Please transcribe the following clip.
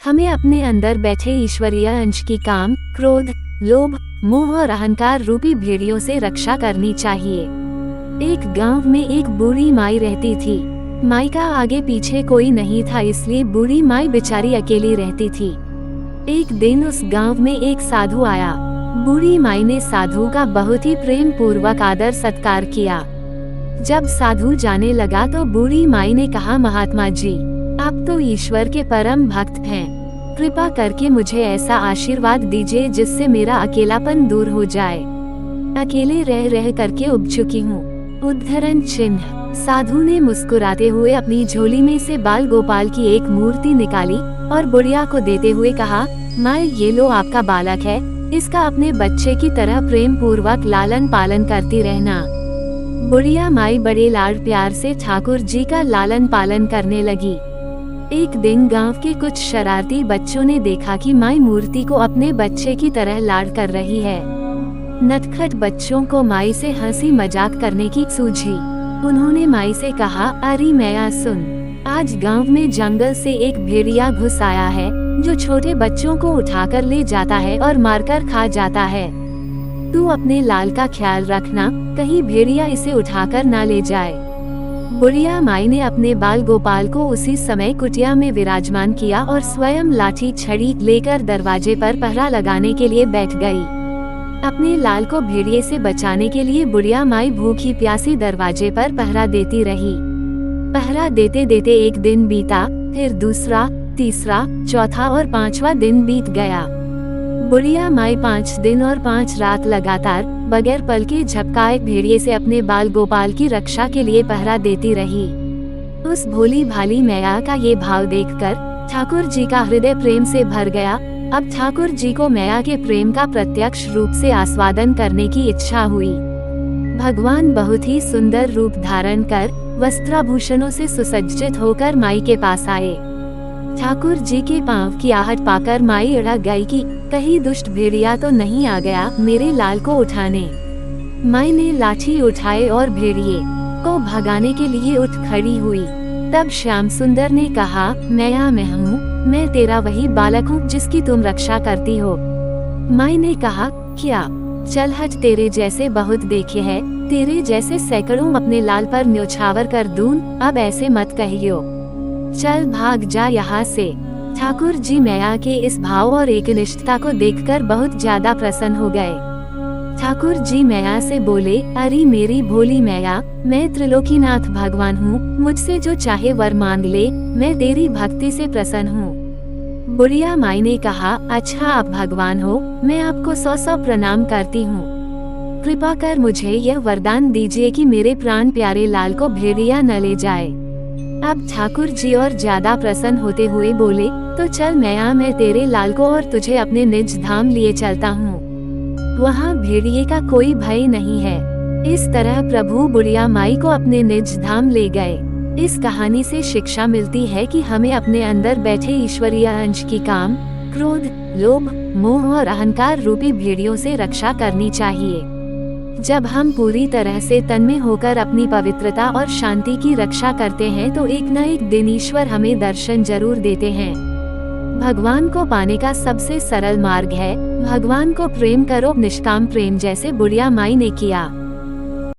हमें अपने अंदर बैठे ईश्वरीय अंश की काम, क्रोध, लोभ, मोह और अहंकार रूपी भेड़ियों से रक्षा करनी चाहिए। एक गांव में एक बूढ़ी माई रहती थी। माई का आगे पीछे कोई नहीं था, इसलिए बूढ़ी माई बेचारी अकेली रहती थी। एक दिन उस गांव में एक साधु आया। बूढ़ी माई ने साधु का बहुत ही प्रेम पूर्वक आदर सत्कार किया। जब साधु जाने लगा तो बूढ़ी माई ने कहा, महात्मा जी, आप तो ईश्वर के परम भक्त हैं। कृपा करके मुझे ऐसा आशीर्वाद दीजिए जिससे मेरा अकेलापन दूर हो जाए। अकेले रह रह करके उब चुकी हूँ। उद्धरण चिन्ह। साधु ने मुस्कुराते हुए अपनी झोली में से बाल गोपाल की एक मूर्ति निकाली और बुढ़िया को देते हुए कहा, माँ, ये लो आपका बालक है, इसका अपने बच्चे की तरह प्रेम पूर्वक लालन पालन करती रहना। बुढ़िया माई बड़े लाड प्यार से ठाकुर जी का लालन पालन करने लगी। एक दिन गांव के कुछ शरारती बच्चों ने देखा कि माई मूर्ति को अपने बच्चे की तरह लाड कर रही है। नटखट बच्चों को माई से हंसी मजाक करने की सूझी। उन्होंने माई से कहा, अरे मैया सुन, आज गांव में जंगल से एक भेड़िया घुस आया है जो छोटे बच्चों को उठाकर ले जाता है और मारकर खा जाता है। तू अपने लाल का ख्याल रखना, कहीं भेड़िया इसे उठाकर ना ले जाए। बुढ़िया माई ने अपने बाल गोपाल को उसी समय कुटिया में विराजमान किया और स्वयं लाठी छड़ी लेकर दरवाजे पर पहरा लगाने के लिए बैठ गई। अपने लाल को भेड़िए से बचाने के लिए बुढ़िया माई भूखी प्यासी दरवाजे पर पहरा देती रही। पहरा देते देते एक दिन बीता, फिर दूसरा, तीसरा, चौथा और पांचवा दिन बीत गया। बुढ़िया माई 5 दिन और 5 रात लगातार बगैर पल के झपकाए भेड़िए से अपने बाल गोपाल की रक्षा के लिए पहरा देती रही। उस भोली भाली मैया का ये भाव देखकर ठाकुर जी का हृदय प्रेम से भर गया। अब ठाकुर जी को मैया के प्रेम का प्रत्यक्ष रूप से आस्वादन करने की इच्छा हुई। भगवान बहुत ही सुंदर रूप धारण कर वस्त्राभूषणों से सुसज्जित होकर माई के पास आए। ठाकुर जी के पांव की आहट पाकर माई अड़ा गई कि कहीं दुष्ट भेड़िया तो नहीं आ गया मेरे लाल को उठाने। माई ने लाठी उठाए और भेड़िए को भगाने के लिए उठ खड़ी हुई। तब श्याम सुंदर ने कहा, मैया मैं हूँ, मैं तेरा वही बालक हूँ जिसकी तुम रक्षा करती हो। माई ने कहा, क्या? चल हट, तेरे जैसे बहुत देखे हैं, तेरे जैसे सैकड़ों अपने लाल पर न्योछावर कर दूं, अब ऐसे मत कहियो। चल भाग जा यहाँ से। ठाकुर जी मैया के इस भाव और एकनिष्ठता को देखकर बहुत ज्यादा प्रसन्न हो गए। ठाकुर जी मैया से बोले, अरे मेरी भोली मैया, मैं त्रिलोकीनाथ भगवान हूँ, मुझसे जो चाहे वर मांग ले, मैं तेरी भक्ति से प्रसन्न हूँ। बुढ़िया माई ने कहा, अच्छा आप भगवान हो, मैं आपको 100 प्रणाम करती हूँ। कृपा कर मुझे यह वरदान दीजिए कि मेरे प्राण प्यारे लाल को भेड़िया न ले जाए। अब ठाकुर जी और ज्यादा प्रसन्न होते हुए बोले, तो चल मैया, मैं तेरे लाल को और तुझे अपने निज धाम लिए चलता हूँ। वहाँ भेड़िए का कोई भय नहीं है। इस तरह प्रभु बुढ़िया माई को अपने निज धाम ले गए। इस कहानी से शिक्षा मिलती है कि हमें अपने अंदर बैठे ईश्वरीय अंश की काम, क्रोध, लोभ, मोह और अहंकार रूपी भेड़ियों से रक्षा करनी चाहिए। जब हम पूरी तरह से तन्मय होकर अपनी पवित्रता और शांति की रक्षा करते हैं तो एक न एक दिन ईश्वर हमें दर्शन जरूर देते हैं। भगवान को पाने का सबसे सरल मार्ग है, भगवान को प्रेम करो निष्काम प्रेम, जैसे बुढ़िया माई ने किया।